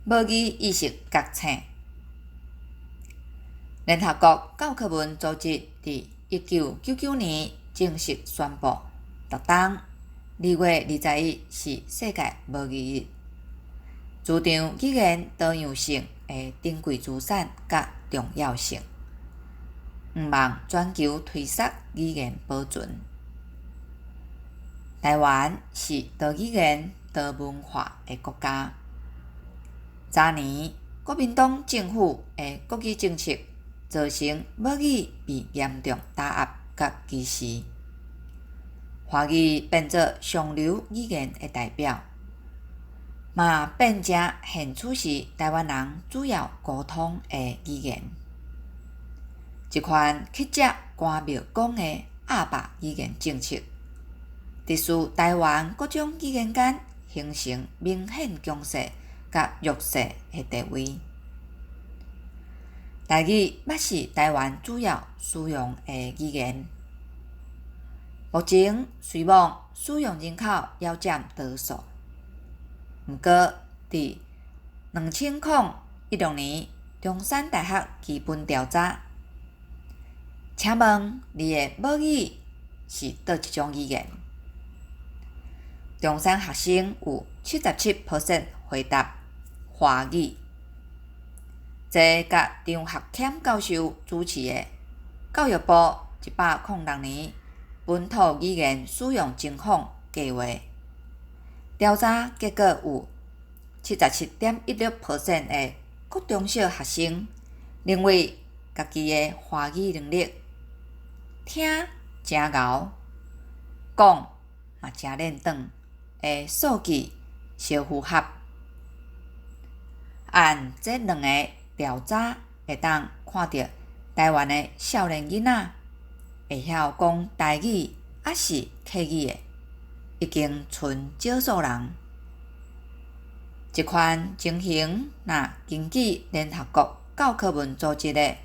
母语意识觉醒。联合国教科文组织伫1999年正式宣布，逐冬2月20日是世界母语日，主张语言多样性的珍贵资产甲重要性，望全球推广语言保存。台湾是多语言、多文化的国家。昨年，国民党政府的国语政策造成母语被严重打压甲歧视，华语变作上流语言的代表，嘛变成现此时台湾人主要沟通的语言。一款去接关庙讲的阿爸语言政策，直使台湾各种语言间形成明显强势甲弱势的地位。台语捌是台湾主要使用的语言，目前虽望使用人口遥占多数，不过伫2016年中山大学基本调查，请问你的母语是倒一种语言？中山学生有77% 回答华语。这甲张学谦教授主持的教育部106年本土语言使用情况计划调查结果有 77.16% 的国中小学生认为家己的华语能力听真牛，讲嘛真练长的数据相符合。按这两个调查会当看到，台湾的少年囡仔会晓讲台语还是客语的，已经剩少数人。这款情形若根据联合国教科文组织的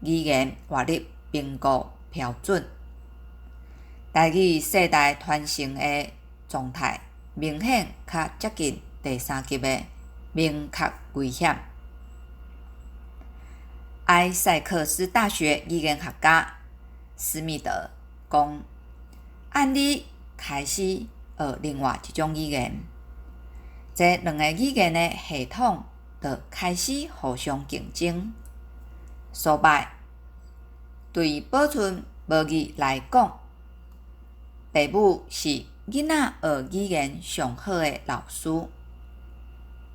语言活力评估标准，台语世代传承的状态明显较接近第三级的明确危险。埃塞克斯大学语言学家斯密德讲，按你开始学另外一种语言，这两个语言的系统就开始互相竞争。失败对保存母语来讲，父母是囡仔学语言上好的老师，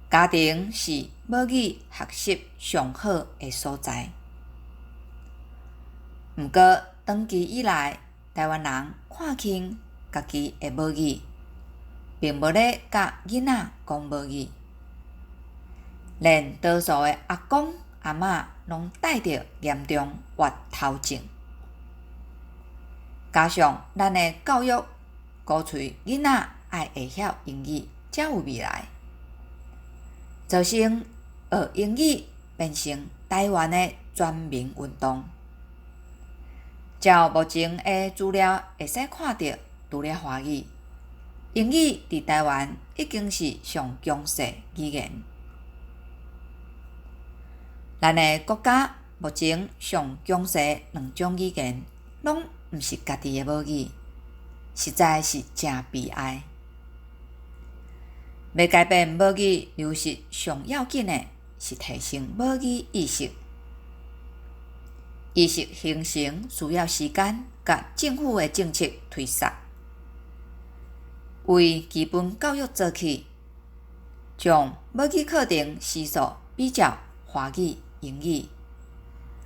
家庭是母语学习上好的所在。不过，长期以来，台湾人看轻家己的母语，并无咧甲囡仔讲母语，连多数的阿公阿嬷拢带着严重越头症。加上咱的教育鼓吹囡仔爱会晓英语才有未来，造成学英语变成台湾的全民运动。照目前的资料会使看到，除了华语，英语伫台湾已经是上强势语言。咱的国家目前上强势两种语言，拢毋是家己的母语，实在是真悲哀。要改变母语流失，上要紧的是提升母语意识。意识形成需要时间，甲政府的政策推动。为基本教育做起，将母语课程时数比照华语、英语，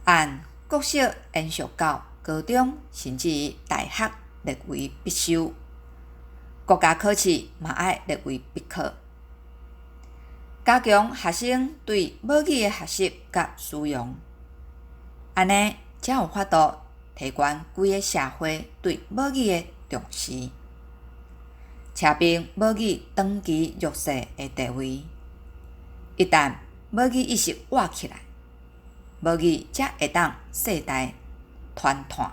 按国小延续到高中，甚至于大学列为必修。国家考试嘛爱列为必考。加强学生对母语的学习甲使用，安尼才有法度提悬规个社会对母语的重视，扯平母语长期弱势的地位。一旦母语意识活起来，母语才会当世代传传。